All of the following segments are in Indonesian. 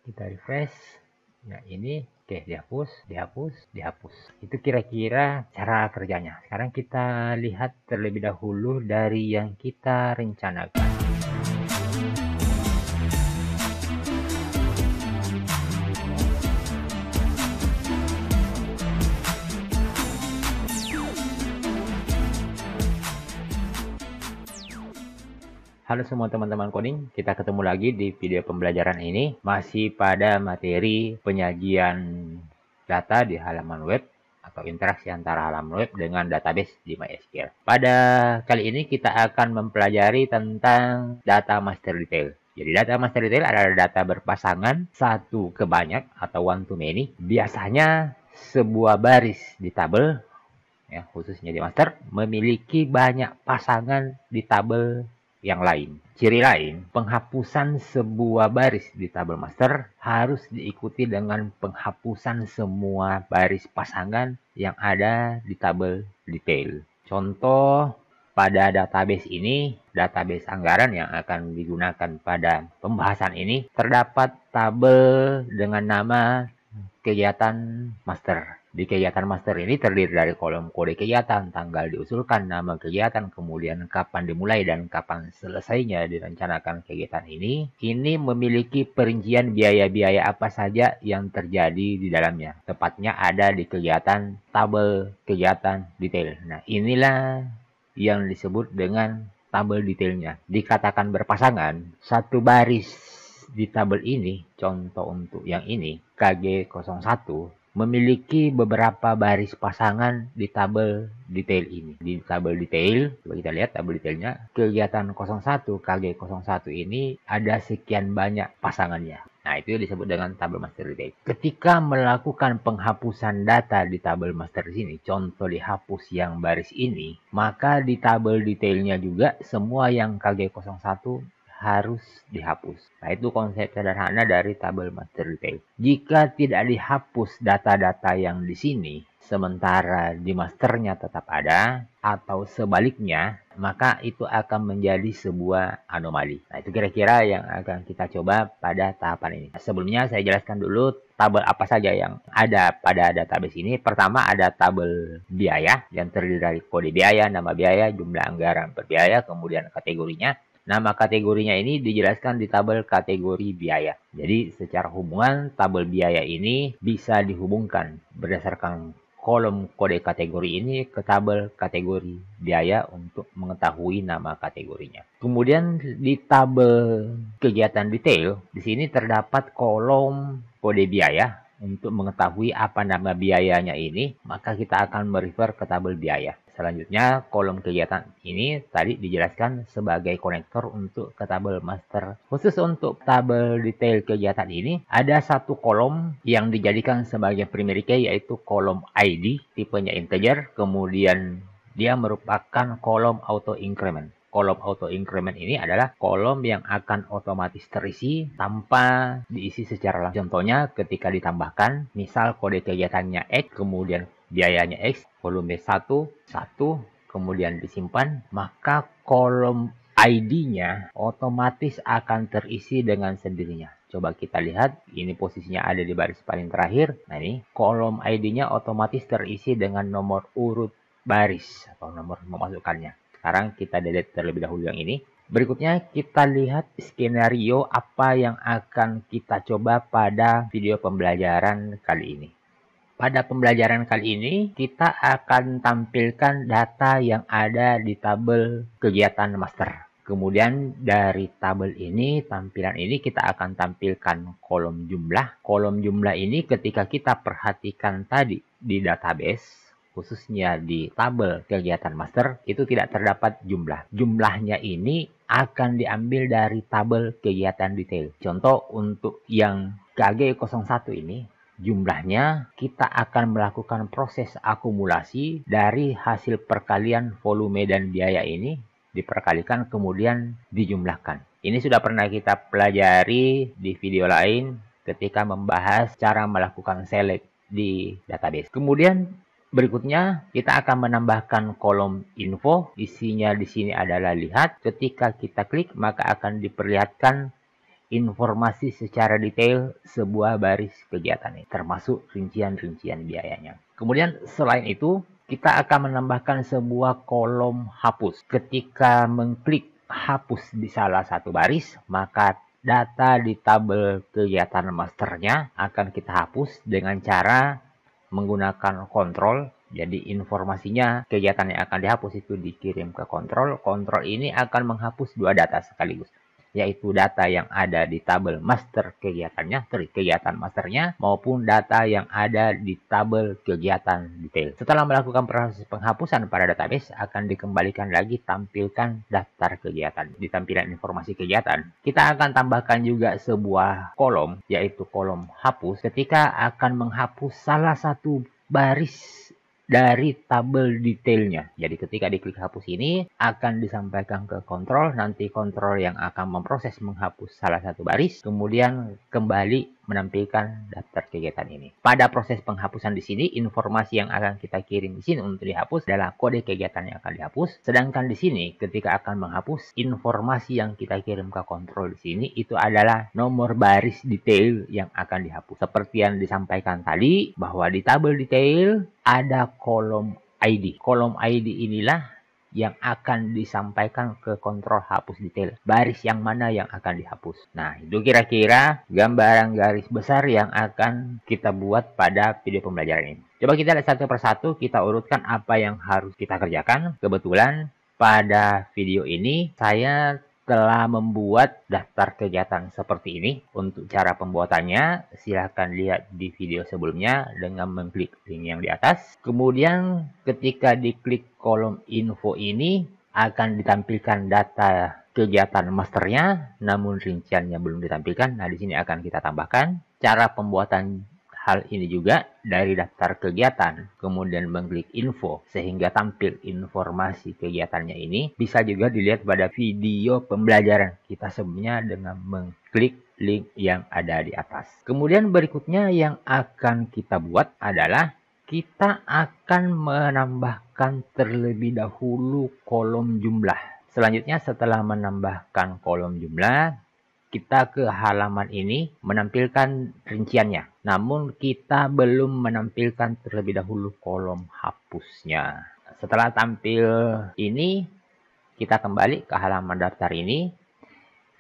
Kita refresh. Nah, ini oke, dihapus. Itu kira-kira cara kerjanya. Sekarang kita lihat terlebih dahulu dari yang kita rencanakan. Halo semua teman-teman coding, kita ketemu lagi di video pembelajaran ini. Masih pada materi penyajian data di halaman web atau interaksi antara halaman web dengan database di MySQL. Pada kali ini kita akan mempelajari tentang data master detail. Jadi data master detail adalah data berpasangan satu ke banyak atau one to many. Biasanya sebuah baris di tabel, ya, khususnya di master, memiliki banyak pasangan di tabel yang lain. Ciri lain, penghapusan sebuah baris di tabel master harus diikuti dengan penghapusan semua baris pasangan yang ada di tabel detail. Contoh, pada database ini, database anggaran yang akan digunakan pada pembahasan ini, terdapat tabel dengan nama kegiatan master. Di kegiatan master ini terdiri dari kolom kode kegiatan, tanggal diusulkan, nama kegiatan, kemudian kapan dimulai dan kapan selesainya direncanakan kegiatan ini. Ini memiliki perincian biaya-biaya apa saja yang terjadi di dalamnya. Tepatnya ada di kegiatan tabel kegiatan detail. Nah, inilah yang disebut dengan tabel detailnya. Dikatakan berpasangan, satu baris di tabel ini, contoh untuk yang ini, KG01, memiliki beberapa baris pasangan di tabel detail ini. Di tabel detail, coba kita lihat tabel detailnya, kegiatan 01, KG01 ini ada sekian banyak pasangannya. Nah, itu disebut dengan tabel master detail. Ketika melakukan penghapusan data di tabel master sini, contoh dihapus yang baris ini, maka di tabel detailnya juga semua yang KG01 harus dihapus. Nah, itu konsep sederhana dari tabel master detail. Jika tidak dihapus data-data yang di sini, sementara di masternya tetap ada, atau sebaliknya, maka itu akan menjadi sebuah anomali. Nah, itu kira-kira yang akan kita coba pada tahapan ini. Sebelumnya saya jelaskan dulu tabel apa saja yang ada pada database ini. Pertama ada tabel biaya yang terdiri dari kode biaya, nama biaya, jumlah anggaran per biaya, kemudian kategorinya. Nama kategorinya ini dijelaskan di tabel kategori biaya. Jadi secara hubungan tabel biaya ini bisa dihubungkan berdasarkan kolom kode kategori ini ke tabel kategori biaya untuk mengetahui nama kategorinya. Kemudian di tabel kegiatan detail, di sini terdapat kolom kode biaya. Untuk mengetahui apa nama biayanya ini, maka kita akan merefer ke tabel biaya. Selanjutnya, kolom kegiatan ini tadi dijelaskan sebagai konektor untuk ke tabel master. Khusus untuk tabel detail kegiatan ini, ada satu kolom yang dijadikan sebagai primary key, yaitu kolom ID, tipenya integer, kemudian dia merupakan kolom auto increment. Kolom auto increment ini adalah kolom yang akan otomatis terisi tanpa diisi secara langsung. Contohnya ketika ditambahkan, misal kode kegiatannya X, kemudian biayanya X, volume 1, kemudian disimpan, maka kolom ID-nya otomatis akan terisi dengan sendirinya. Coba kita lihat, ini posisinya ada di baris paling terakhir. Nah, ini kolom ID-nya otomatis terisi dengan nomor urut baris atau nomor memasukkannya. Sekarang kita delete terlebih dahulu yang ini. Berikutnya kita lihat skenario apa yang akan kita coba pada video pembelajaran kali ini. Pada pembelajaran kali ini kita akan tampilkan data yang ada di tabel kegiatan master. Kemudian dari tabel ini, tampilan ini kita akan tampilkan kolom jumlah. Kolom jumlah ini ketika kita perhatikan tadi di database, khususnya di tabel kegiatan master, itu tidak terdapat jumlah. Jumlahnya ini akan diambil dari tabel kegiatan detail. Contoh untuk yang KG01 ini, jumlahnya kita akan melakukan proses akumulasi dari hasil perkalian volume dan biaya ini, diperkalikan kemudian dijumlahkan. Ini sudah pernah kita pelajari di video lain ketika membahas cara melakukan select di database. Kemudian berikutnya, kita akan menambahkan kolom info. Isinya di sini adalah lihat. Ketika kita klik, maka akan diperlihatkan informasi secara detail sebuah baris kegiatan ini, termasuk rincian-rincian biayanya. Kemudian selain itu, kita akan menambahkan sebuah kolom hapus. Ketika mengklik hapus di salah satu baris, maka data di tabel kegiatan masternya akan kita hapus dengan cara menggunakan kontrol. Jadi informasinya kegiatan yang akan dihapus itu dikirim ke kontrol. Kontrol ini akan menghapus dua data sekaligus, yaitu data yang ada di tabel master kegiatannya, kegiatan masternya, maupun data yang ada di tabel kegiatan detail. Setelah melakukan proses penghapusan pada database, akan dikembalikan lagi tampilkan daftar kegiatan. Di tampilan informasi kegiatan, kita akan tambahkan juga sebuah kolom, yaitu kolom hapus, ketika akan menghapus salah satu baris dari tabel detailnya. Jadi ketika diklik hapus ini akan disampaikan ke kontrol, nanti kontrol yang akan memproses menghapus salah satu baris, kemudian kembali menampilkan daftar kegiatan ini. Pada proses penghapusan di sini, informasi yang akan kita kirim di sini untuk dihapus adalah kode kegiatan yang akan dihapus. Sedangkan di sini ketika akan menghapus, informasi yang kita kirim ke kontrol di sini itu adalah nomor baris detail yang akan dihapus. Seperti yang disampaikan tadi, bahwa di tabel detail ada kolom ID. Kolom ID inilah yang akan disampaikan ke kontrol hapus detail. Baris yang mana yang akan dihapus. Nah, itu kira-kira gambaran garis besar yang akan kita buat pada video pembelajaran ini. Coba kita lihat satu persatu, kita urutkan apa yang harus kita kerjakan. Kebetulan pada video ini saya telah membuat daftar kegiatan seperti ini. Untuk cara pembuatannya, silahkan lihat di video sebelumnya dengan mengklik link yang di atas. Kemudian ketika diklik kolom info ini, akan ditampilkan data kegiatan masternya, namun rinciannya belum ditampilkan. Nah, di sini akan kita tambahkan. Cara pembuatan hal ini juga dari daftar kegiatan, kemudian mengklik info sehingga tampil informasi kegiatannya ini. Bisa juga dilihat pada video pembelajaran kita sebelumnya dengan mengklik link yang ada di atas. Kemudian berikutnya yang akan kita buat adalah kita akan menambahkan terlebih dahulu kolom jumlah. Selanjutnya setelah menambahkan kolom jumlah, kita ke halaman ini menampilkan rinciannya. Namun kita belum menampilkan terlebih dahulu kolom hapusnya. Setelah tampil ini, kita kembali ke halaman daftar ini.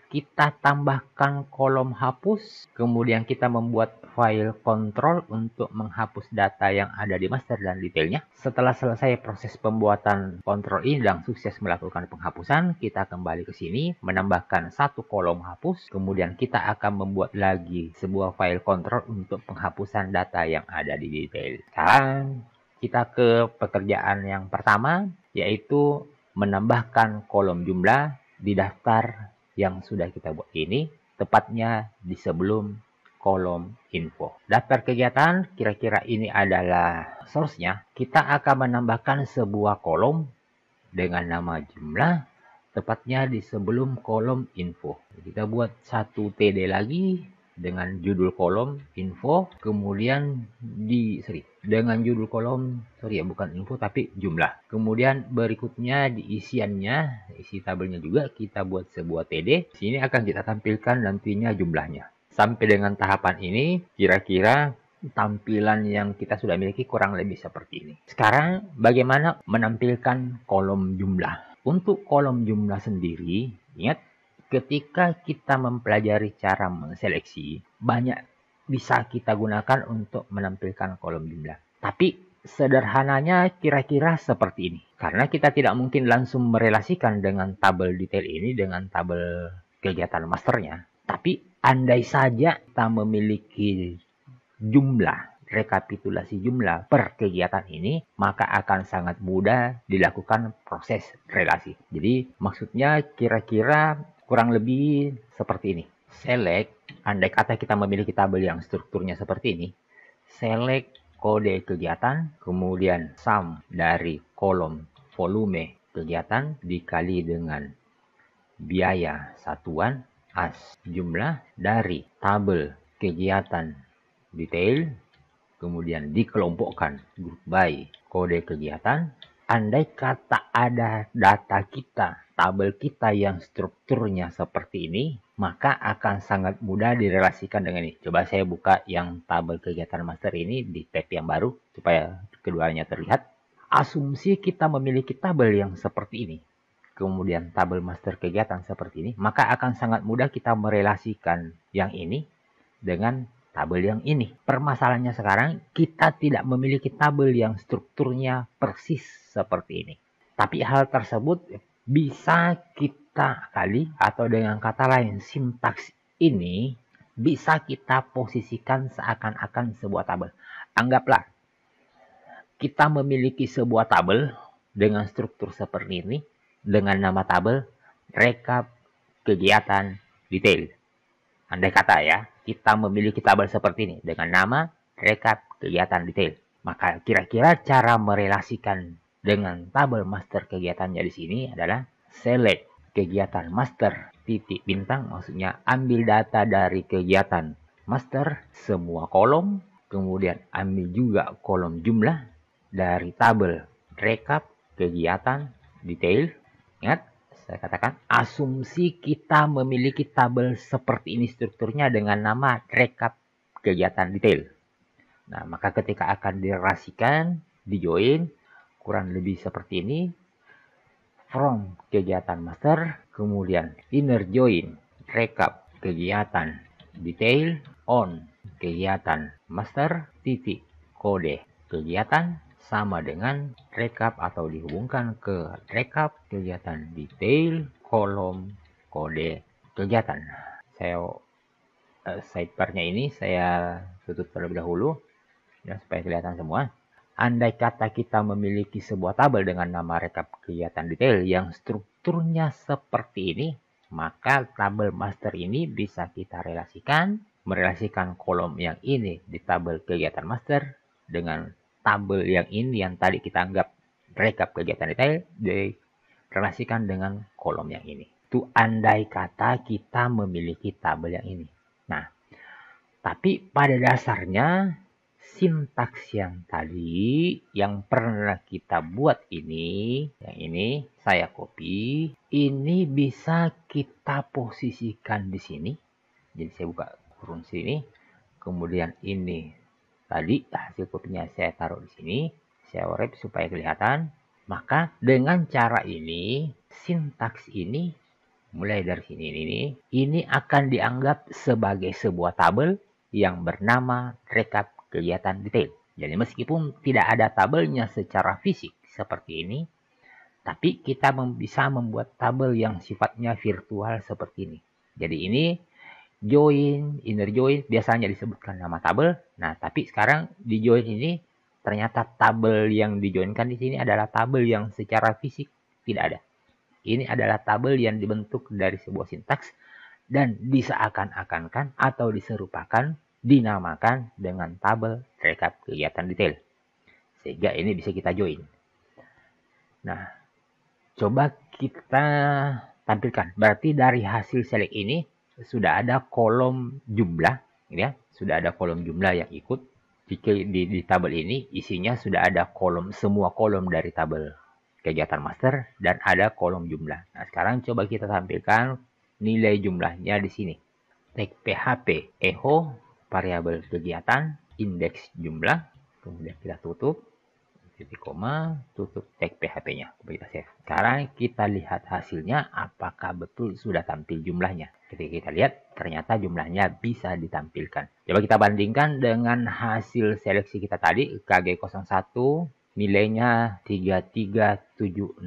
Kita tambahkan kolom hapus, kemudian kita membuat file kontrol untuk menghapus data yang ada di master dan detailnya. Setelah selesai proses pembuatan kontrol ini dan sukses melakukan penghapusan, kita kembali ke sini, menambahkan satu kolom hapus, kemudian kita akan membuat lagi sebuah file kontrol untuk penghapusan data yang ada di detail. Sekarang kita ke pekerjaan yang pertama, yaitu menambahkan kolom jumlah di daftar yang sudah kita buat ini, tepatnya di sebelum kolom info. Daftar kegiatan, kira-kira ini adalah source-nya. Kita akan menambahkan sebuah kolom dengan nama jumlah, tepatnya di sebelum kolom info. Kita buat satu TD lagi dengan judul kolom info, kemudian dengan judul kolom, bukan info tapi jumlah. Kemudian berikutnya di isiannya, isi tabelnya juga kita buat sebuah TD. Sini akan kita tampilkan nantinya jumlahnya. Sampai dengan tahapan ini, kira-kira tampilan yang kita sudah miliki kurang lebih seperti ini. Sekarang bagaimana menampilkan kolom jumlah? Untuk kolom jumlah sendiri, ingat, ketika kita mempelajari cara menseleksi, banyak bisa kita gunakan untuk menampilkan kolom jumlah. Tapi sederhananya kira-kira seperti ini. Karena kita tidak mungkin langsung merelasikan dengan tabel detail ini dengan tabel kegiatan masternya. Tapi andai saja kita memiliki jumlah, rekapitulasi jumlah per kegiatan ini, maka akan sangat mudah dilakukan proses relasi. Jadi maksudnya kira-kira kurang lebih seperti ini. Select, andai kata kita memiliki tabel yang strukturnya seperti ini, select kode kegiatan, kemudian sum dari kolom volume kegiatan dikali dengan biaya satuan as jumlah dari tabel kegiatan detail, kemudian dikelompokkan group by kode kegiatan, Andai kata ada data kita, tabel kita yang strukturnya seperti ini, maka akan sangat mudah direlasikan dengan ini. Coba saya buka yang tabel kegiatan master ini di tab yang baru, supaya keduanya terlihat. Asumsi kita memiliki tabel yang seperti ini, kemudian tabel master kegiatan seperti ini, maka akan sangat mudah kita merelasikan yang ini dengan tabel yang ini. Permasalahannya sekarang, kita tidak memiliki tabel yang strukturnya persis seperti ini. Tapi hal tersebut bisa kita kali, atau dengan kata lain, sintaks ini bisa kita posisikan seakan-akan sebuah tabel. Anggaplah kita memiliki sebuah tabel dengan struktur seperti ini, dengan nama tabel rekap kegiatan detail. Andai kata ya, kita memiliki tabel seperti ini dengan nama rekap kegiatan detail. Maka kira-kira cara merelasikan dengan tabel master kegiatannya di sini adalah select kegiatan master titik bintang, maksudnya ambil data dari kegiatan master semua kolom, kemudian ambil juga kolom jumlah dari tabel rekap kegiatan detail. Ingat, saya katakan asumsi kita memiliki tabel seperti ini strukturnya dengan nama rekap kegiatan detail. Nah, maka ketika akan direlasikan, dijoin, kurang lebih seperti ini. From kegiatan master, kemudian inner join, rekap kegiatan detail, on kegiatan master, titik kode kegiatan, sama dengan rekap atau dihubungkan ke rekap kegiatan detail, kolom kode kegiatan. Saya sidebar-nya ini saya tutup terlebih dahulu ya, supaya kelihatan semua. Andai kata kita memiliki sebuah tabel dengan nama rekap kegiatan detail yang strukturnya seperti ini, maka tabel master ini bisa kita relasikan, merelasikan kolom yang ini di tabel kegiatan master dengan tabel yang ini yang tadi kita anggap rekap kegiatan detail, direlasikan dengan kolom yang ini. Itu andai kata kita memiliki tabel yang ini. Nah, tapi pada dasarnya sintaks yang tadi yang pernah kita buat ini, yang ini saya copy, ini bisa kita posisikan di sini. Jadi saya buka kurung sini, kemudian ini tadi hasil kopinya saya taruh di sini, saya wrap supaya kelihatan. Maka dengan cara ini, sintaks ini mulai dari sini ini akan dianggap sebagai sebuah tabel yang bernama rekap kegiatan detail. Jadi meskipun tidak ada tabelnya secara fisik seperti ini, tapi kita bisa membuat tabel yang sifatnya virtual seperti ini. Jadi ini join, inner join, biasanya disebutkan nama tabel. Nah, tapi sekarang di join ini ternyata tabel yang dijoinkan di sini adalah tabel yang secara fisik tidak ada. Ini adalah tabel yang dibentuk dari sebuah sintaks dan diseakan-akankan atau diserupakan, dinamakan dengan tabel rekap kegiatan detail. Sehingga ini bisa kita join. Nah, coba kita tampilkan. Berarti dari hasil select ini sudah ada kolom jumlah, ya. Sudah ada kolom jumlah yang ikut. Jika di tabel ini isinya sudah ada kolom, semua kolom dari tabel kegiatan master dan ada kolom jumlah. Nah, sekarang coba kita tampilkan nilai jumlahnya di sini. Tag PHP echo variabel kegiatan indeks jumlah, kemudian kita tutup titik koma, tutup tag PHP-nya. Kita save. Sekarang kita lihat hasilnya apakah betul sudah tampil jumlahnya. Ketika kita lihat ternyata jumlahnya bisa ditampilkan. Coba kita bandingkan dengan hasil seleksi kita tadi KG01 nilainya 33760.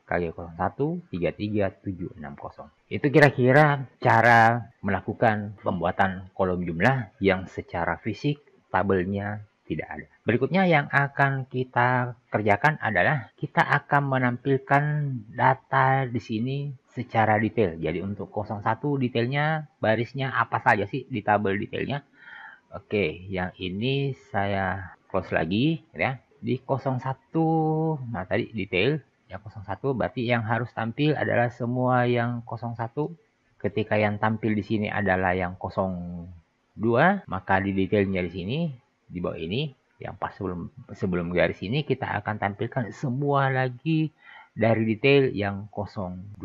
KG01 33760. Itu kira-kira cara melakukan pembuatan kolom jumlah yang secara fisik tabelnya tidak ada. Berikutnya yang akan kita kerjakan adalah kita akan menampilkan data di sini secara detail. Jadi untuk 01 detailnya, barisnya apa saja sih di tabel detailnya. Oke, yang ini saya close lagi ya. Di 01, nah tadi detail yang 01 berarti yang harus tampil adalah semua yang 01. Ketika yang tampil di sini adalah yang 02, maka di detailnya di sini di bawah ini Yang pas sebelum garis ini kita akan tampilkan semua lagi dari detail yang 02.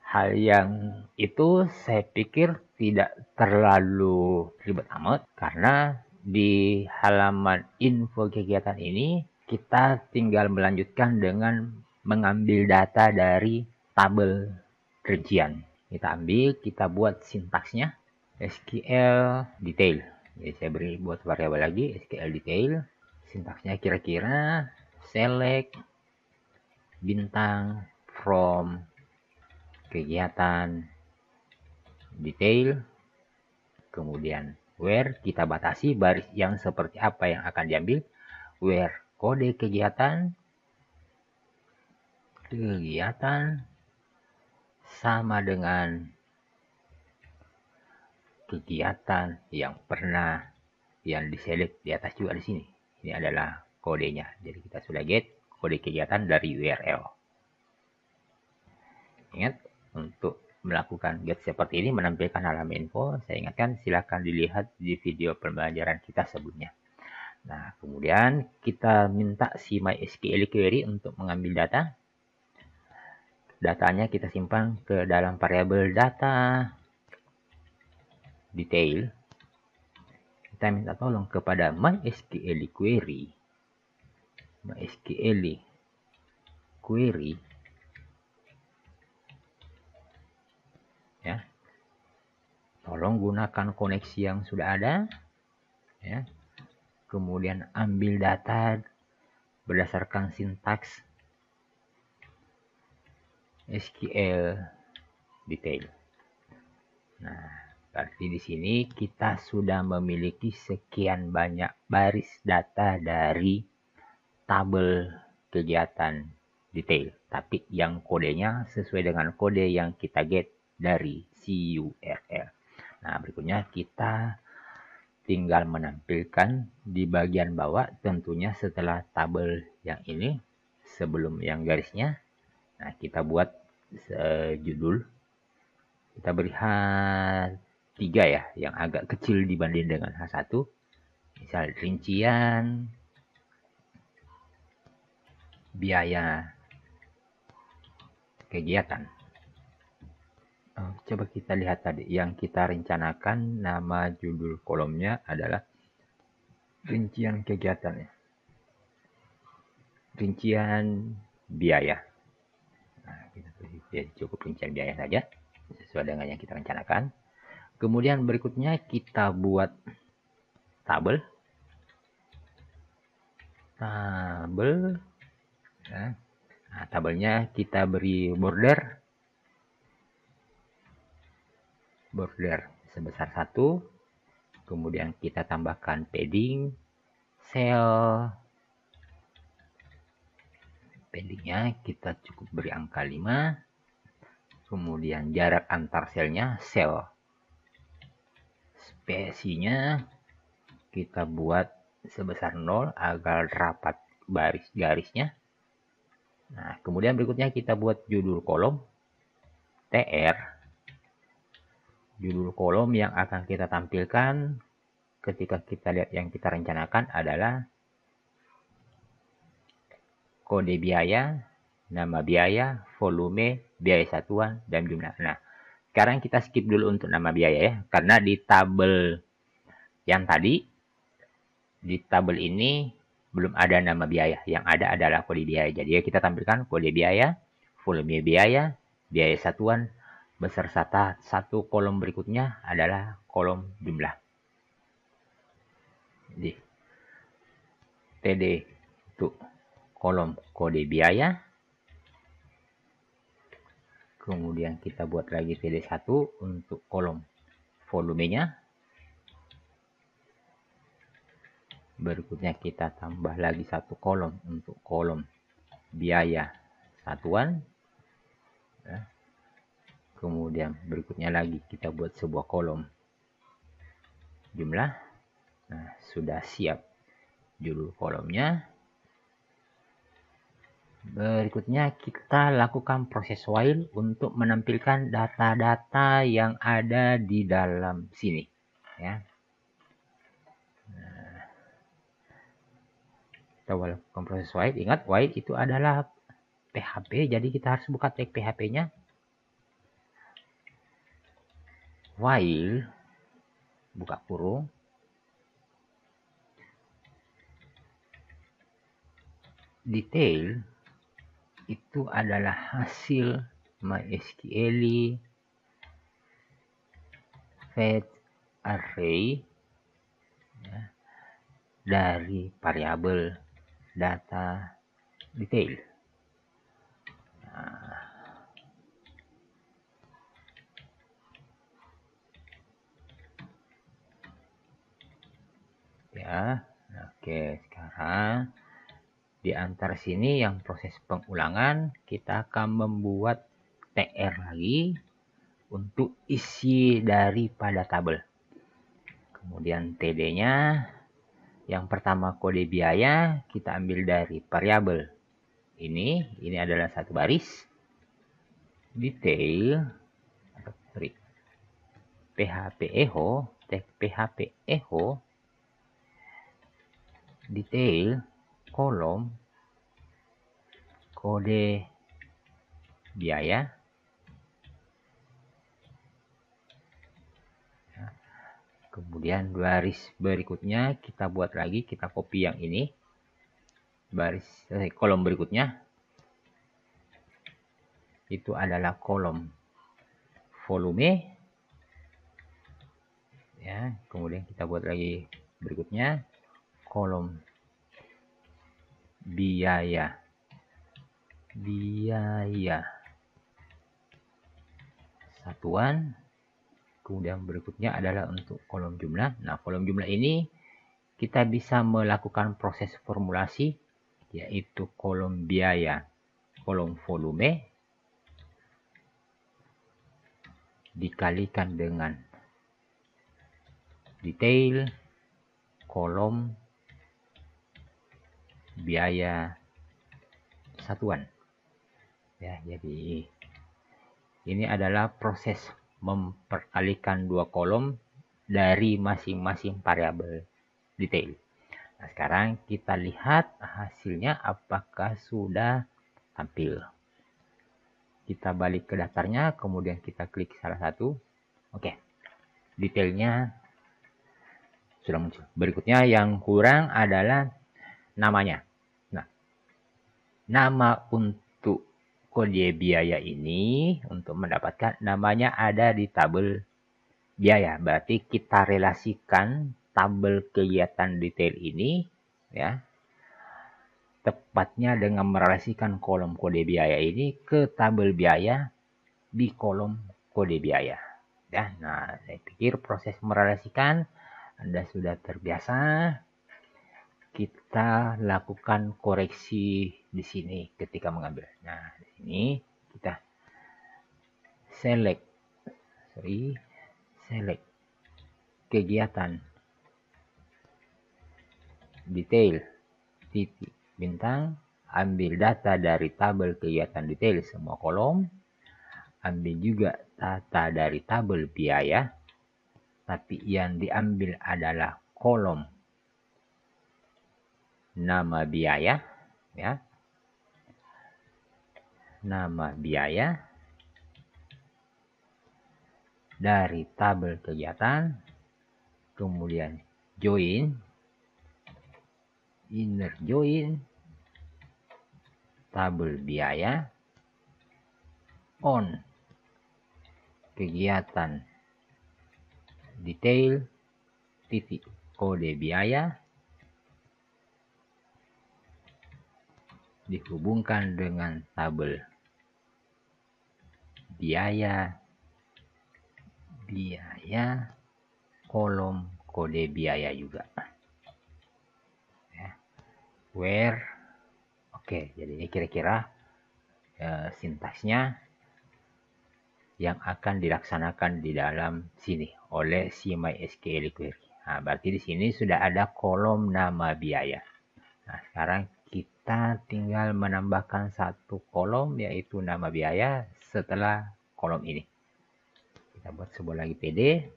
Hal yang itu saya pikir tidak terlalu ribet amat, karena di halaman info kegiatan ini kita tinggal melanjutkan dengan mengambil data dari tabel rincian. Kita ambil, kita buat sintaksnya SQL detail. Jadi saya beri buat variabel lagi SQL detail. Sintaksnya kira-kira select bintang from kegiatan detail, kemudian where kita batasi baris yang seperti apa yang akan diambil, where kode kegiatan sama dengan kegiatan yang pernah yang diselect di atas juga di sini. Ini adalah kodenya. Jadi kita sudah get kode kegiatan dari URL. Ingat, untuk melakukan get seperti ini menampilkan halaman info, saya ingatkan silakan dilihat di video pembelajaran kita sebelumnya. Nah, kemudian kita minta si MySQL query untuk mengambil data. Datanya kita simpan ke dalam variabel data detail. Kita minta tolong kepada MySQL query ya. Tolong gunakan koneksi yang sudah ada ya. Kemudian ambil data berdasarkan sintaks SQL detail. Nah, berarti di sini kita sudah memiliki sekian banyak baris data dari tabel kegiatan detail, tapi yang kodenya sesuai dengan kode yang kita get dari CURL. Nah, berikutnya kita tinggal menampilkan di bagian bawah, tentunya setelah tabel yang ini, sebelum yang garisnya. Nah, kita buat judul. Kita beri H3 ya, yang agak kecil dibanding dengan H1. Misal rincian biaya kegiatan. Coba kita lihat tadi, yang kita rencanakan nama judul kolomnya adalah rincian kegiatannya. Rincian biaya. Nah, kita cukup rincian biaya saja, sesuai dengan yang kita rencanakan. Kemudian berikutnya kita buat tabel. Ya. Nah, tabelnya kita beri border sebesar 1. Kemudian kita tambahkan padding sel. Paddingnya kita cukup beri angka 5. Kemudian jarak antar selnya sel. Spesinya kita buat sebesar 0 agar rapat garisnya. Nah, kemudian berikutnya kita buat judul kolom TR. Judul kolom yang akan kita tampilkan ketika kita lihat yang kita rencanakan adalah kode biaya, nama biaya, volume, biaya satuan, dan jumlah. Nah, sekarang kita skip dulu untuk nama biaya ya, karena di tabel yang tadi, di tabel ini belum ada nama biaya. Yang ada adalah kode biaya. Jadi kita tampilkan kode biaya, volume biaya, biaya satuan, beserta satu kolom berikutnya adalah kolom jumlah. Jadi, TD untuk kolom kode biaya. Kemudian kita buat lagi TD1 untuk kolom volumenya. Berikutnya kita tambah lagi satu kolom untuk kolom biaya satuan. Kemudian berikutnya lagi kita buat sebuah kolom jumlah. Nah, sudah siap judul kolomnya. Berikutnya kita lakukan proses while untuk menampilkan data-data yang ada di dalam sini ya. Kita lakukan proses while. Ingat, while itu adalah PHP, jadi kita harus buka tag PHP-nya. While, buka kurung, detail itu adalah hasil MySQL fetch array ya, dari variabel data detail. Nah, ya, oke, sekarang di antara sini yang proses pengulangan, kita akan membuat TR lagi untuk isi daripada tabel. Kemudian TD-nya, yang pertama kode biaya, kita ambil dari variabel. Ini adalah satu baris. Detail, PHP echo, tag PHP echo, detail, kolom, kode biaya, kemudian baris berikutnya kita buat lagi, kita copy yang ini, kolom berikutnya itu adalah kolom volume ya, kemudian kita buat lagi berikutnya kolom biaya satuan, kemudian berikutnya adalah untuk kolom jumlah. Nah, kolom jumlah ini kita bisa melakukan proses formulasi, yaitu kolom biaya, kolom volume dikalikan dengan detail, kolom biaya satuan. Ya, jadi ini adalah proses memperkalikan dua kolom dari masing-masing variabel detail. Nah, sekarang kita lihat hasilnya apakah sudah tampil. Kita balik ke daftarnya, kemudian kita klik salah satu. Oke, detailnya sudah muncul. Berikutnya yang kurang adalah namanya. Nah, nama untuk kode biaya ini, untuk mendapatkan namanya ada di tabel biaya. Berarti kita relasikan tabel kegiatan detail ini ya, tepatnya dengan merelasikan kolom kode biaya ini ke tabel biaya di kolom kode biaya. Ya, nah, saya pikir proses merelasikan Anda sudah terbiasa. Kita lakukan koreksi di sini ketika mengambil. Nah, di sini kita select kegiatan detail titik bintang, ambil data dari tabel kegiatan detail semua kolom, ambil juga data dari tabel biaya, tapi yang diambil adalah kolom nama biaya ya, nama biaya dari tabel kegiatan, kemudian join, inner join tabel biaya on kegiatan detail titik kode biaya dihubungkan dengan tabel biaya kolom kode biaya juga ya. Where oke, jadi ini kira-kira sintaksnya yang akan dilaksanakan di dalam sini oleh si MySQL query. Nah, berarti di sini sudah ada kolom nama biaya. Nah, sekarang kita tinggal menambahkan satu kolom yaitu nama biaya setelah kolom ini. Kita buat sebuah lagi PD.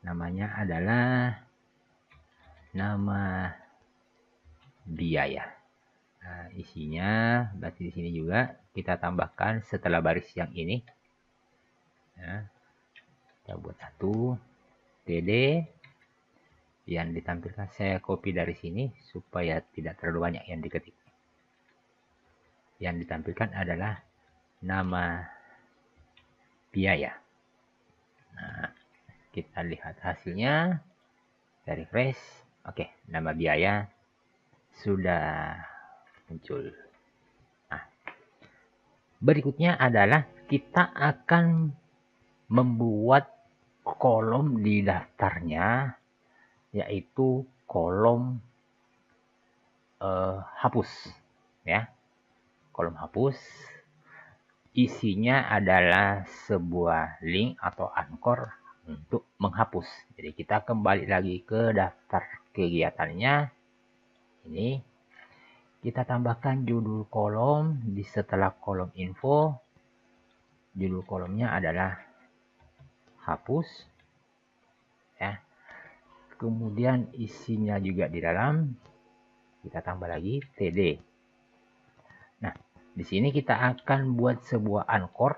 Namanya adalah nama biaya. Nah, isinya berarti di sini juga kita tambahkan setelah baris yang ini. Nah, kita buat satu TD yang ditampilkan, saya copy dari sini supaya tidak terlalu banyak yang diketik. Yang ditampilkan adalah nama biaya. Nah, kita lihat hasilnya. Kita refresh. Oke, nama biaya sudah muncul. Nah, berikutnya adalah kita akan membuat kolom di daftarnya, yaitu kolom hapus, ya. Kolom hapus isinya adalah sebuah link atau anchor untuk menghapus. Jadi kita kembali lagi ke daftar kegiatannya. Ini kita tambahkan judul kolom di setelah kolom info. Judul kolomnya adalah hapus, ya. Kemudian isinya juga di dalam kita tambah lagi TD. Nah, di sini kita akan buat sebuah anchor.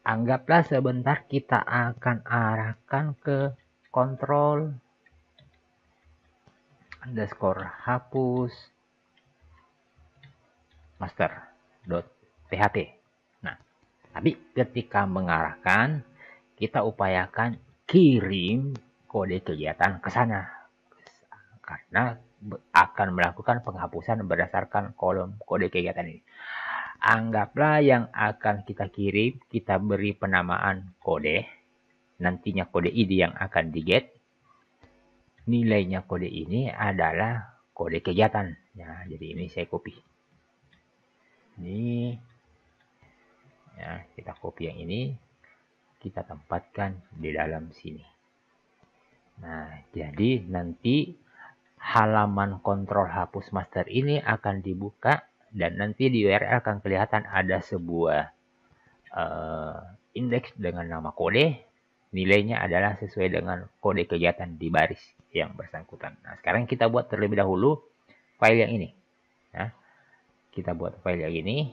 Anggaplah sebentar kita akan arahkan ke kontrol underscore hapus master.php. Nah, tapi ketika mengarahkan, kita upayakan kirim kode kegiatan ke sana, karena akan melakukan penghapusan berdasarkan kolom kode kegiatan ini. Anggaplah yang akan kita kirim, kita beri penamaan kode. Nantinya kode ID yang akan di-get. Nilainya kode ini adalah kode kegiatan. Ya, jadi ini saya copy. Ini, ya, kita copy yang ini. Kita tempatkan di dalam sini. Nah, jadi nanti halaman kontrol hapus master ini akan dibuka. Dan nanti di URL akan kelihatan ada sebuah indeks dengan nama kode. Nilainya adalah sesuai dengan kode kegiatan di baris yang bersangkutan. Nah, sekarang kita buat terlebih dahulu file yang ini. Nah, kita buat file yang ini.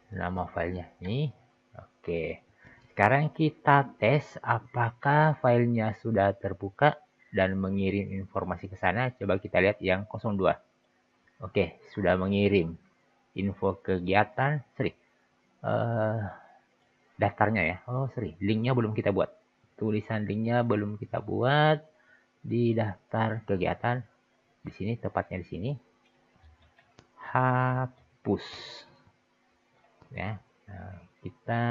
Nama filenya ini. Oke. Sekarang kita tes apakah filenya sudah terbuka dan mengirim informasi ke sana. Coba kita lihat yang 02. Oke, sudah mengirim info kegiatan. Daftarnya ya. Linknya belum kita buat. Tulisan linknya belum kita buat di daftar kegiatan. Di sini, tepatnya di sini. Hapus. Ya. Nah, kita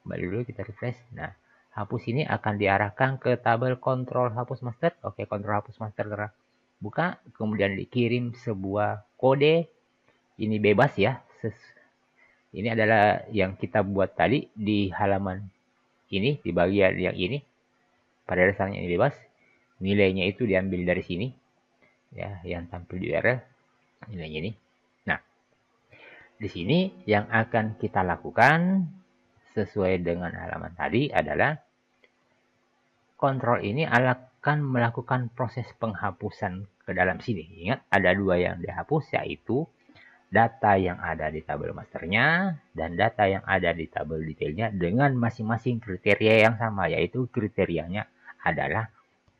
kembali dulu, kita refresh. Nah, hapus ini akan diarahkan ke tabel kontrol hapus master. Oke, kontrol hapus master terbuka, kemudian dikirim sebuah kode. Ini bebas ya. Ini adalah yang kita buat tadi di halaman ini, di bagian yang ini. Pada dasarnya ini bebas. Nilainya itu diambil dari sini. Ya, yang tampil di URL. Nilainya ini. Nah, di sini yang akan kita lakukan sesuai dengan halaman tadi adalah kontrol ini akan melakukan proses penghapusan ke dalam sini. Ingat, ada dua yang dihapus, yaitu data yang ada di tabel masternya dan data yang ada di tabel detailnya dengan masing-masing kriteria yang sama, yaitu kriterianya adalah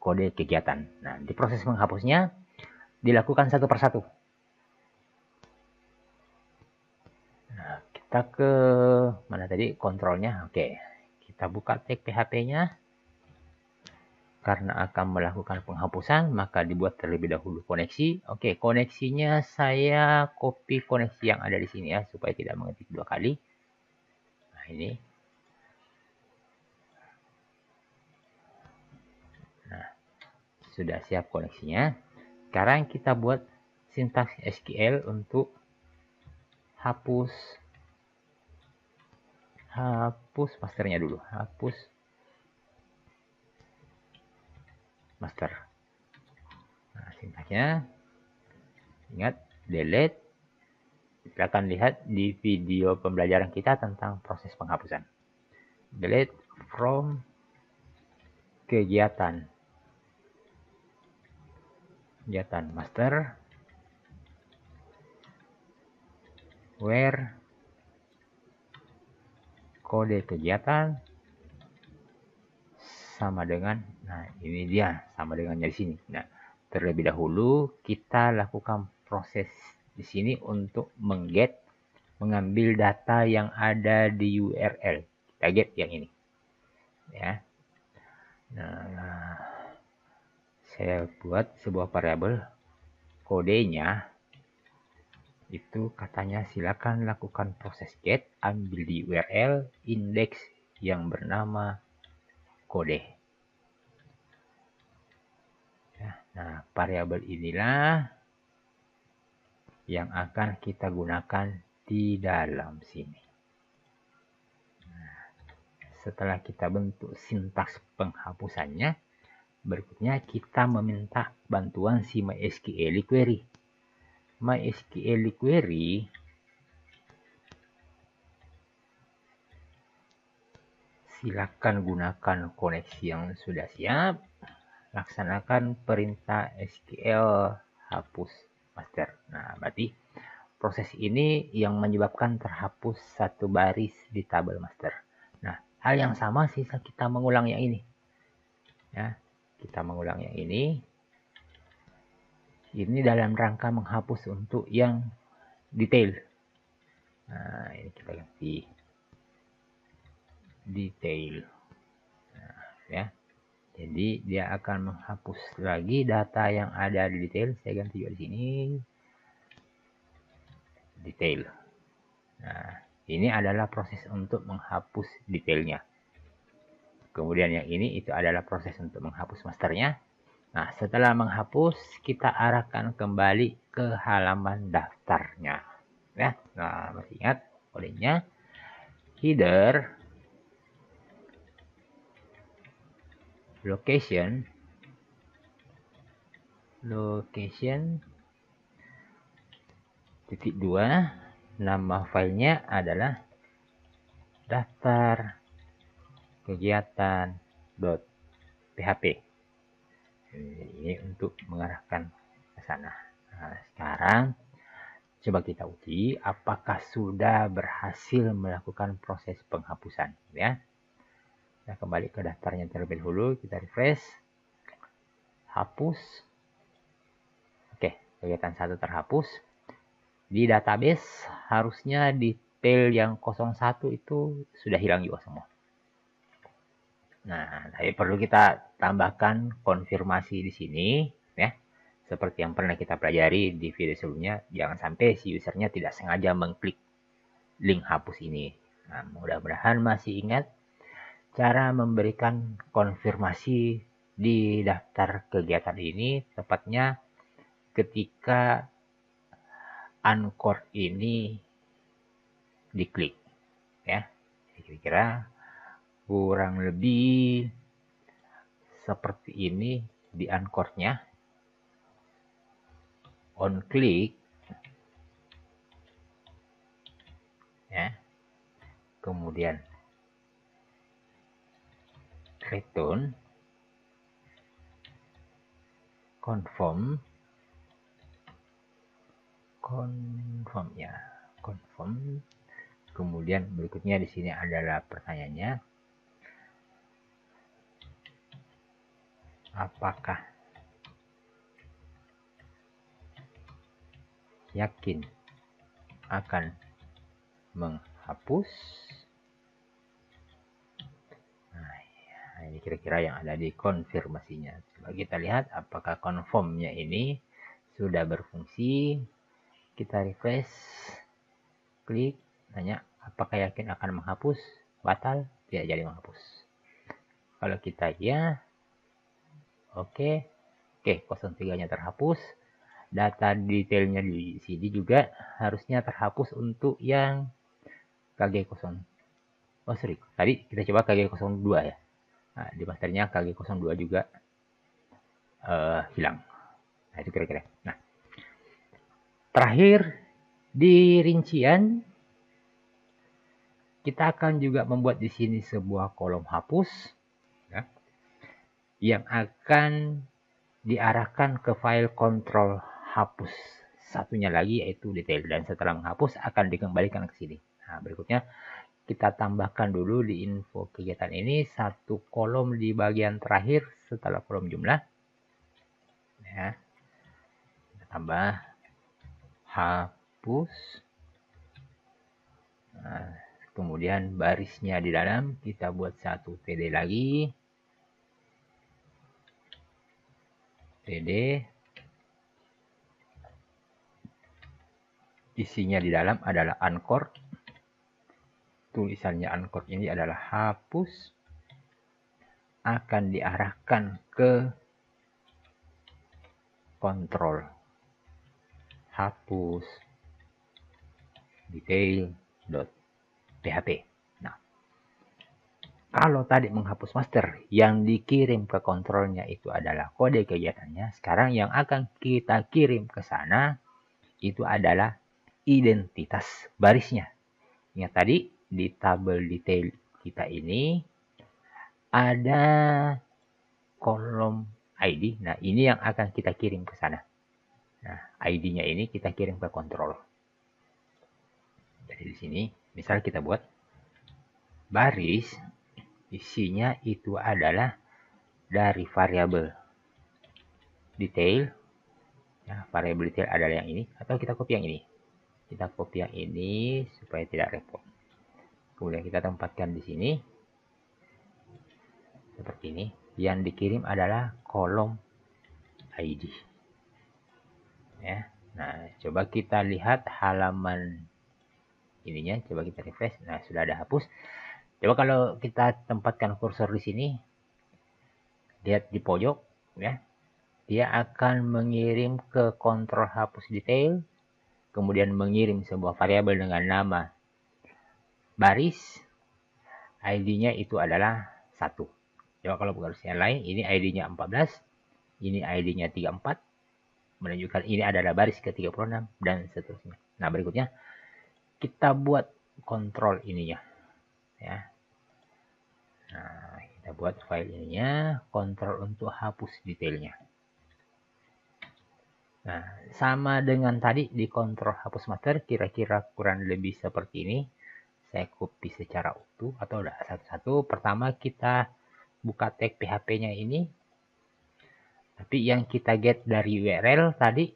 kode kegiatan. Nah, di proses menghapusnya dilakukan satu persatu. Nah, kita ke mana tadi kontrolnya? Oke, kita buka tag PHP-nya. Karena akan melakukan penghapusan, maka dibuat terlebih dahulu koneksi. Oke, koneksinya saya copy koneksi yang ada di sini ya, supaya tidak mengetik dua kali. Nah, ini. Nah, sudah siap koneksinya. Sekarang kita buat sintaks SQL untuk hapus masternya dulu. Hapus master. Nah, sintaksnya, ingat, delete. Silakan lihat di video pembelajaran kita tentang proses penghapusan. Delete from kegiatan. kegiatan master where kode kegiatan sama dengan, nah ini dia sama dengannya di sini. Nah, terlebih dahulu kita lakukan proses di sini untuk mengambil data yang ada di URL. Kita get yang ini. Ya. Nah, saya buat sebuah variabel, kodenya itu katanya silakan lakukan proses get, ambil di URL indeks yang bernama kode. Nah, variabel inilah yang akan kita gunakan di dalam sini. Nah, setelah kita bentuk sintaks penghapusannya, berikutnya kita meminta bantuan si MySQL query. MySQL query silakan gunakan koneksi yang sudah siap. Laksanakan perintah SQL hapus master. Nah, berarti proses ini yang menyebabkan terhapus satu baris di tabel master. Nah, hal yang sama sisa kita mengulang yang ini. Ya, kita mengulang yang ini. Ini dalam rangka menghapus untuk yang detail. Nah, ini kita ganti detail. Nah, ya. Jadi dia akan menghapus lagi data yang ada di detail. Saya ganti juga di sini. Detail. Nah, ini adalah proses untuk menghapus detailnya. Kemudian yang ini itu adalah proses untuk menghapus masternya. Nah, setelah menghapus, kita arahkan kembali ke halaman daftarnya. Ya, nah masih ingat kodenya header location titik 2, nama filenya adalah daftar kegiatan.php. Ini untuk mengarahkan ke sana. Nah, sekarang coba kita uji apakah sudah berhasil melakukan proses penghapusan, ya. Kita kembali ke daftarnya terlebih dahulu, kita refresh, hapus. Oke, kegiatan 1 terhapus. Di database harusnya detail yang 01 itu sudah hilang juga semua. Nah, tapi perlu kita tambahkan konfirmasi di sini, ya. Seperti yang pernah kita pelajari di video sebelumnya, jangan sampai si usernya tidak sengaja mengklik link hapus ini. Nah, mudah-mudahan masih ingat cara memberikan konfirmasi di daftar kegiatan ini, tepatnya ketika Anchor ini diklik, ya. Kira-kira kurang lebih seperti ini di Anchor-nya. On click, ya. Kemudian return, confirm ya, confirm. Kemudian berikutnya di sini adalah pertanyaannya, apakah yakin akan menghapus? Nah, ini kira-kira yang ada di konfirmasinya. Coba kita lihat apakah confirm-nya ini sudah berfungsi. Kita refresh, klik, tanya apakah yakin akan menghapus? Batal, tidak jadi menghapus. Kalau kita ya, oke, 03-nya terhapus. Data detailnya di sini juga harusnya terhapus untuk yang KG0. Oh sorry, tadi kita coba KG02 ya. Nah, di masternya KG02 juga hilang. Nah, itu kira-kira. Nah, terakhir di rincian kita akan juga membuat di sini sebuah kolom hapus, ya, yang akan diarahkan ke file kontrol hapus satunya lagi, yaitu detail. Dan setelah menghapus akan dikembalikan ke sini. Nah, berikutnya kita tambahkan dulu di info kegiatan ini satu kolom di bagian terakhir setelah kolom jumlah. Ya, kita tambah hapus. Nah, kemudian barisnya di dalam kita buat satu TD lagi. TD. Isinya di dalam adalah uncord. Tulisannya uncord ini adalah hapus. Akan diarahkan ke kontrol hapus detail.php. Nah, kalau tadi menghapus master, yang dikirim ke kontrolnya itu adalah kode kegiatannya. Sekarang yang akan kita kirim ke sana itu adalah identitas barisnya. Ingat tadi di tabel detail kita ini ada kolom ID. Nah, ini yang akan kita kirim ke sana. Nah, ID-nya ini kita kirim ke kontrol. Jadi di sini, misal kita buat baris, isinya itu adalah dari variabel detail. Ya, variabel detail adalah yang ini, atau kita copy yang ini. Kita copy yang ini supaya tidak repot. Kemudian kita tempatkan di sini. Seperti ini. Yang dikirim adalah kolom ID. Ya. Nah, coba kita lihat halaman ininya, coba kita refresh. Nah, sudah ada hapus. Coba kalau kita tempatkan kursor di sini, lihat di pojok, ya, dia akan mengirim ke kontrol hapus detail, kemudian mengirim sebuah variabel dengan nama baris, ID-nya itu adalah 1. Coba kalau baris yang lain, ini ID-nya 14, ini ID-nya 34, menunjukkan ini adalah baris ke-36, dan seterusnya. Nah, berikutnya kita buat kontrol ininya, ya. Nah, kita buat file ininya, kontrol untuk hapus detailnya. Nah, sama dengan tadi di kontrol hapus master, kira-kira kurang lebih seperti ini. Saya copy secara utuh atau satu-satu. Pertama kita buka tag PHP-nya ini. Tapi yang kita get dari URL tadi,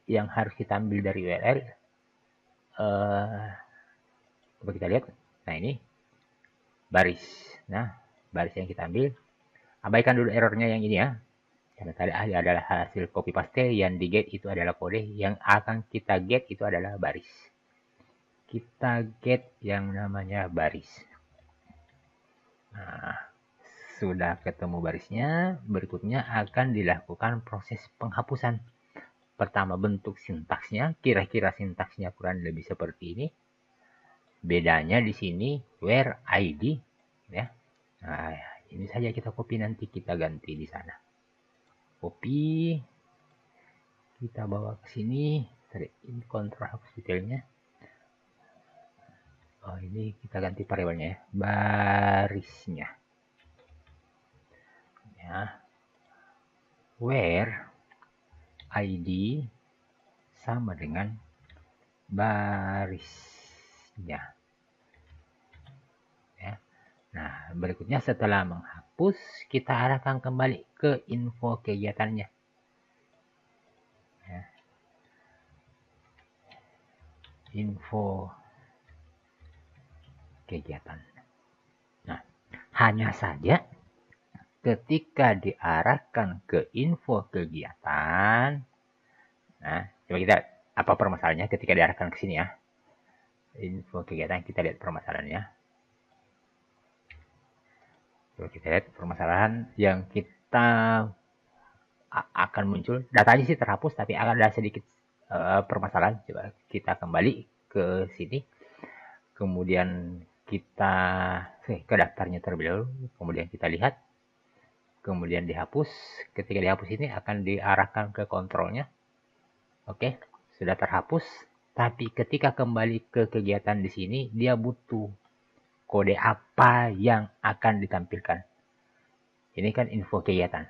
yang harus kita ambil dari URL, coba kita lihat. Nah, ini baris. Nah, baris yang kita ambil. Abaikan dulu errornya yang ini ya. Karena tadi adalah hasil copy paste, yang di get itu adalah kode, yang akan kita get itu adalah baris. Kita get yang namanya baris. Nah, sudah ketemu barisnya, berikutnya akan dilakukan proses penghapusan. Pertama, bentuk sintaksnya, kira-kira sintaksnya kurang lebih seperti ini. Bedanya di sini where ID, ya. Nah, ini saja kita copy, nanti kita ganti di sana. Copy, kita bawa ke sini, ini kontrol hapus detailnya. Oh, ini kita ganti variabelnya ya, barisnya. Ya. Where ID sama dengan barisnya. Ya. Nah, berikutnya setelah menghapus, kita arahkan kembali ke info kegiatannya. Ya. Info kegiatan. Nah, hanya saja ketika diarahkan ke info kegiatan, nah, coba kita apa permasalahannya ketika diarahkan ke sini ya. Info kegiatan, kita lihat permasalahannya. Coba kita lihat permasalahan yang kita akan muncul. Datanya sih terhapus, tapi akan ada sedikit permasalahan. Coba kita kembali ke sini. Kemudian kita ke daftarnya terlebih dahulu. Kemudian kita lihat. Kemudian dihapus. Ketika dihapus ini akan diarahkan ke kontrolnya. Oke, sudah terhapus. Tapi ketika kembali ke kegiatan di sini, dia butuh kode apa yang akan ditampilkan. Ini kan info kegiatan.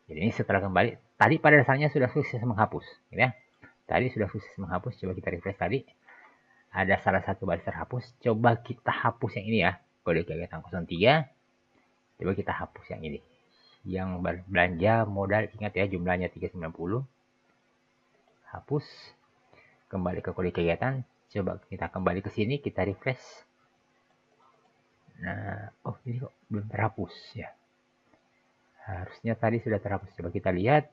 Jadi ini setelah kembali, tadi pada dasarnya sudah sukses menghapus, ya. Tadi sudah sukses menghapus, coba kita refresh tadi. Ada salah satu baris terhapus, coba kita hapus yang ini ya, kode kegiatan 03. Coba kita hapus yang ini. Yang belanja modal, ingat ya jumlahnya 390. Hapus. Kembali ke kode kegiatan, coba kita kembali ke sini, kita refresh. Nah, oh ini kok belum terhapus ya. Harusnya tadi sudah terhapus. Coba kita lihat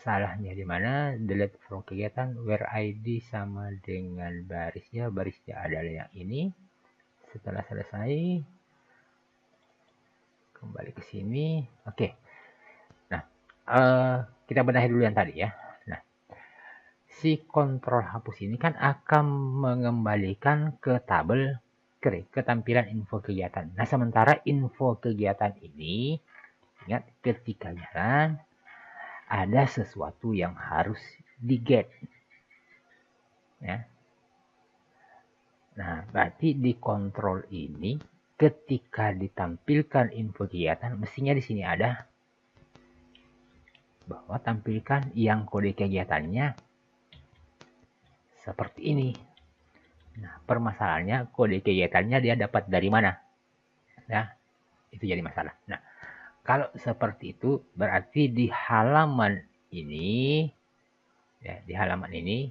salahnya di mana. Delete from kegiatan, where ID sama dengan barisnya. Barisnya adalah yang ini. Setelah selesai, kembali ke sini. Oke. Nah, kita benahi dulu yang tadi ya. Nah, si kontrol hapus ini kan akan mengembalikan ke tabel ketampilan info kegiatan. Nah, sementara info kegiatan ini, ingat ketika jalan, ada sesuatu yang harus di-get. Ya. Nah, berarti di kontrol ini, ketika ditampilkan info kegiatan, mestinya di sini ada bahwa tampilkan yang kode kegiatannya seperti ini. Nah, permasalahannya kode kegiatannya dia dapat dari mana? Nah, itu jadi masalah. Nah, kalau seperti itu berarti di halaman ini, ya, di halaman ini,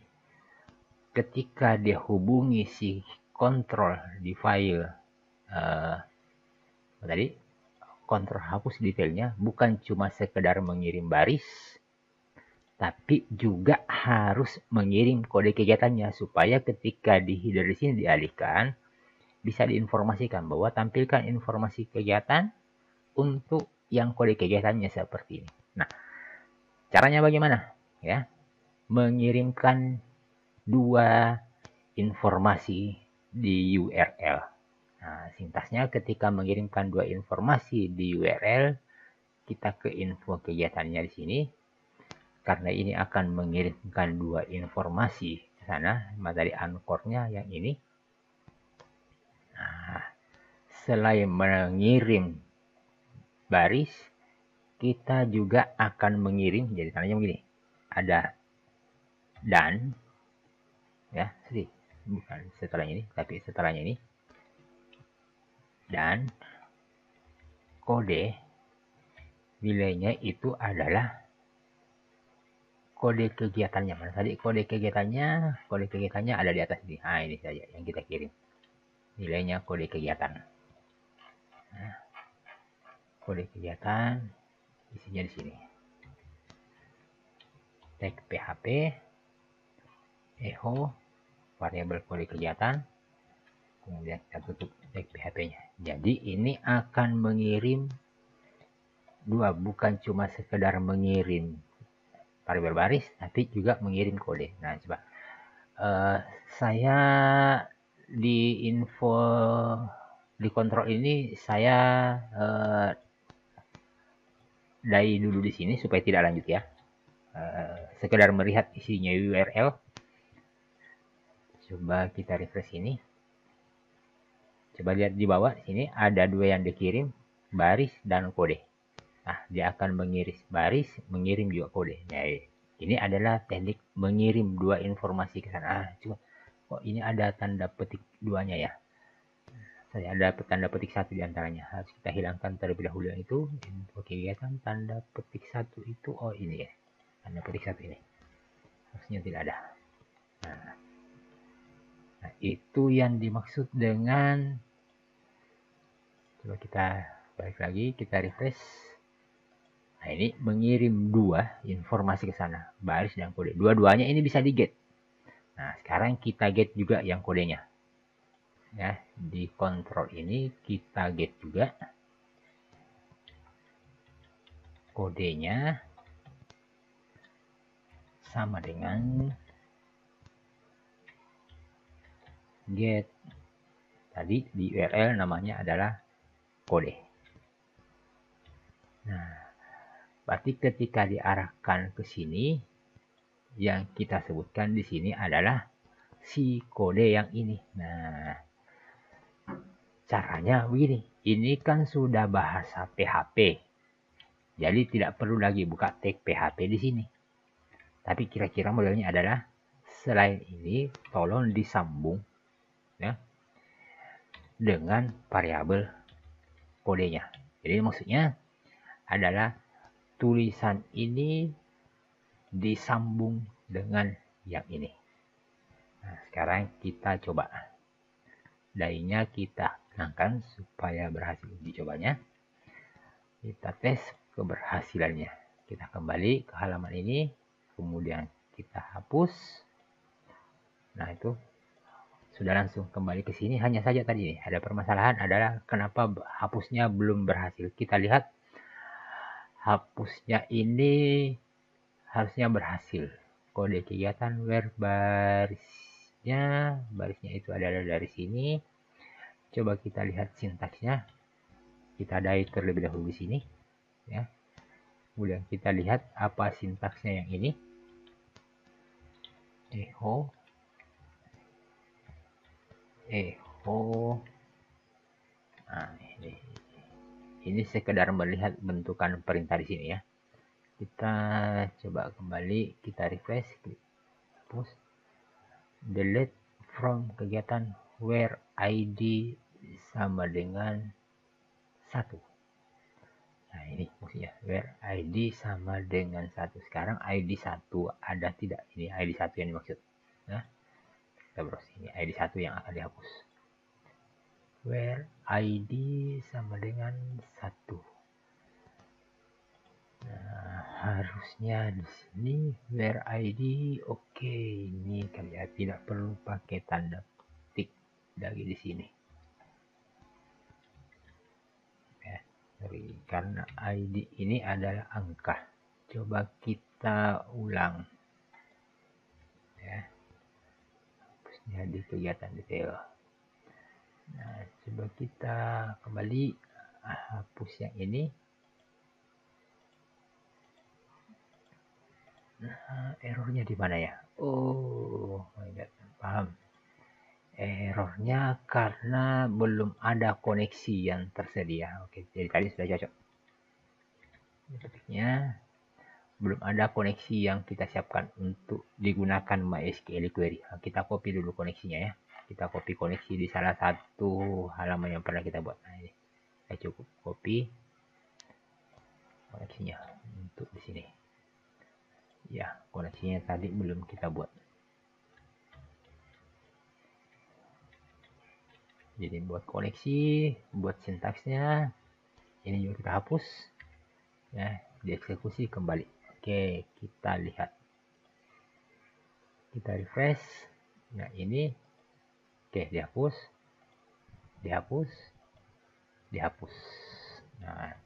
ketika dia hubungi si kontrol di file tadi, kontrol hapus detailnya bukan cuma sekedar mengirim baris, tapi juga harus mengirim kode kegiatannya supaya ketika di header di sini dialihkan bisa diinformasikan bahwa tampilkan informasi kegiatan untuk yang kode kegiatannya seperti ini. Nah, caranya bagaimana? Ya, mengirimkan dua informasi di URL. Nah, sintaksnya ketika mengirimkan dua informasi di URL, kita ke info kegiatannya di sini. Karena ini akan mengirimkan dua informasi ke sana, materi anchor-nya yang ini. Nah, selain mengirim baris, kita juga akan mengirim, jadi tandanya begini, ada dan, ya, bukan setelah ini, tapi setelahnya ini, dan kode nilainya itu adalah kode kegiatannya. Mana tadi kode kegiatannya ada di atas ini. Nah, ini saja yang kita kirim. Nilainya kode kegiatan. Nah, kode kegiatan isinya di sini. Tag PHP, echo, variabel kode kegiatan, kemudian kita tutup tag PHP-nya. Jadi ini akan mengirim dua, bukan cuma sekedar mengirim variabel baris, tapi juga mengirim kode. Nah, coba saya di info di kontrol ini saya dari dulu di sini supaya tidak lanjut ya. Sekedar melihat isinya URL. Coba kita refresh ini. Coba lihat di bawah sini ada dua yang dikirim, baris dan kode. Nah, dia akan mengirim baris, mengirim juga kode. Nah, ini adalah teknik mengirim dua informasi ke sana. Coba, kok ini ada tanda petik duanya ya? Saya ada tanda petik satu di antaranya. Harus kita hilangkan terlebih dahulu yang itu. Info kegiatan tanda petik satu itu, oh ini ya. Tanda petik satu ini. Harusnya tidak ada. Nah, itu yang dimaksud dengan, coba kita balik lagi, kita refresh. Nah, ini mengirim dua informasi ke sana, baris dan kode. Dua-duanya ini bisa di-get. Nah, sekarang kita get juga yang kodenya. Ya, di kontrol ini kita get juga kodenya sama dengan get. Tadi di URL namanya adalah kode. Nah, berarti ketika diarahkan ke sini, yang kita sebutkan di sini adalah si kode yang ini. Nah, caranya begini. Ini kan sudah bahasa PHP. Jadi tidak perlu lagi buka tag PHP di sini. Tapi kira-kira modelnya adalah selain ini tolong disambung ya dengan variabel kodenya. Jadi maksudnya adalah tulisan ini disambung dengan yang ini. Nah, sekarang kita coba. Dainya kita gunakan supaya berhasil uji cobanya. Kita tes keberhasilannya. Kita kembali ke halaman ini, kemudian kita hapus. Nah, itu sudah langsung kembali ke sini. Hanya saja tadi nih ada permasalahan adalah kenapa hapusnya belum berhasil. Kita lihat hapusnya ini harusnya berhasil. Kode kegiatan where barisnya itu adalah dari sini. Coba kita lihat sintaksnya. Kita dai terlebih dahulu di sini ya. Kemudian kita lihat apa sintaksnya yang ini. Echo. Nah, ini sekedar melihat bentukan perintah di sini ya. Kita coba kembali, kita refresh, klik hapus, delete from kegiatan where ID sama dengan 1. Nah, ini maksudnya where ID sama dengan 1. Sekarang ID 1 ada tidak? Ini ID 1 yang dimaksud. Nah, kita browse ini ID 1 yang akan dihapus. Where ID sama dengan 1. Nah, harusnya di sini where ID oke. Ini kalian tidak perlu pakai tanda tik lagi di sini. Ya, karena ID ini adalah angka. Coba kita ulang. Ya. Hapusnya di kegiatan detail. Nah, coba kita kembali hapus yang ini. Nah, errornya di mana ya? Oh, paham. Errornya karena belum ada koneksi yang tersedia. Oke, jadi tadi sudah cocok. Ketiknya belum ada koneksi yang kita siapkan untuk digunakan MySQL query. Nah, kita copy dulu koneksinya ya. Kita copy koneksi di salah satu halaman yang pernah kita buat. Nah, ini saya cukup copy koneksinya untuk di sini. Ya, koneksinya tadi belum kita buat. Jadi buat koneksi, buat sintaksnya, ini juga kita hapus. Ya, dieksekusi kembali. Oke, kita lihat. Kita refresh. Nah, ini. Oke, dihapus. Dihapus. Dihapus. Nah,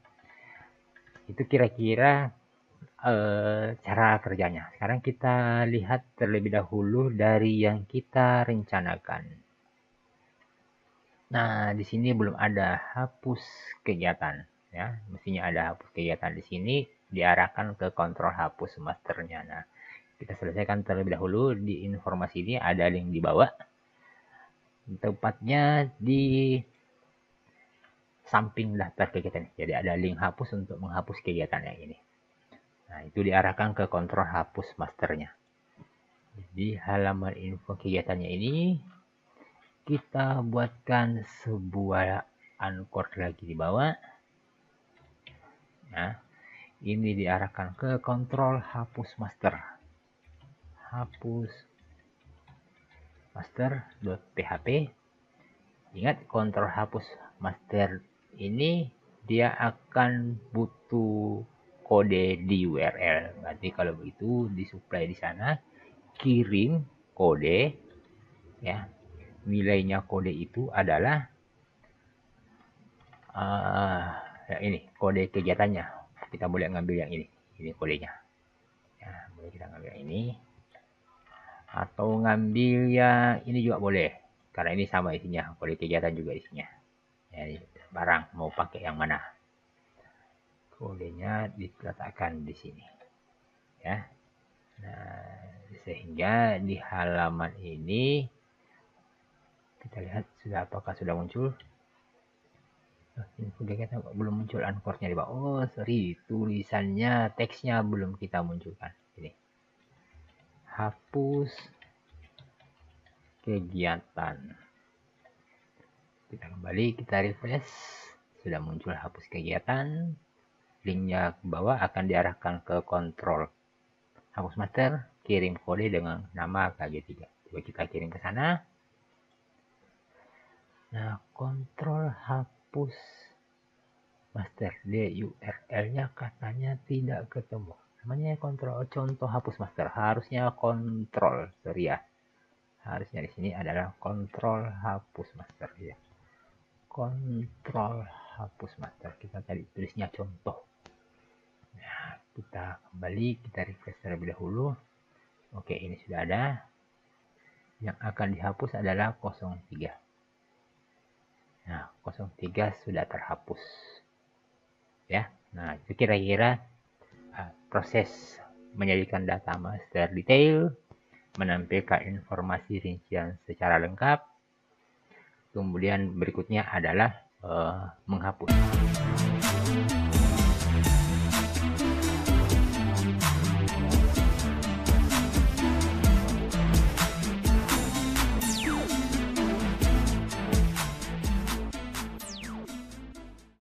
itu kira-kira cara kerjanya. Sekarang kita lihat terlebih dahulu dari yang kita rencanakan. Nah, di sini belum ada hapus kegiatan. Ya, mestinya ada hapus kegiatan di sini, diarahkan ke kontrol hapus masternya. Nah, kita selesaikan terlebih dahulu. Di informasi ini ada link di bawah. Tepatnya di samping daftar kegiatan. Jadi ada link hapus untuk menghapus kegiatan yang ini. Nah, itu diarahkan ke kontrol hapus masternya. Di halaman info kegiatannya ini, kita buatkan sebuah anchor lagi di bawah. Nah, ini diarahkan ke kontrol hapus master. Hapus master.php. Ingat, kontrol hapus master ini dia akan butuh kode di URL. Berarti kalau begitu disuplai di sana, kirim kode ya. Nilainya kode itu adalah ini kode kegiatannya. Kita boleh ngambil yang ini kodenya. Ya, boleh kita ngambil yang ini atau ngambil yang ini juga boleh. Karena ini sama isinya, kode kegiatan juga isinya. Ya, barang mau pakai yang mana? Kodenya diletakkan di sini. Ya. Nah, sehingga di halaman ini kita lihat apakah sudah muncul. Kita belum muncul anchornya di bawah. Oh sorry, tulisannya, teksnya belum kita munculkan. Ini hapus kegiatan. Kita kembali, kita refresh, sudah muncul hapus kegiatan. Linknya ke bawah akan diarahkan ke kontrol hapus master, kirim kode dengan nama KG3. Coba kita kirim ke sana. Nah, kontrol hapus master, URL-nya katanya tidak ketemu. Namanya kontrol contoh hapus master, harusnya kontrol, sorry ya. Harusnya di sini adalah kontrol hapus master ya. Kontrol hapus master, kita tadi tulisnya contoh. Nah, kita kembali, kita refresh terlebih dahulu. Oke, ini sudah ada. Yang akan dihapus adalah 03. Nah, 03 sudah terhapus. Ya, nah itu kira-kira proses menyajikan data master detail, menampilkan informasi rincian secara lengkap. Kemudian berikutnya adalah menghapus.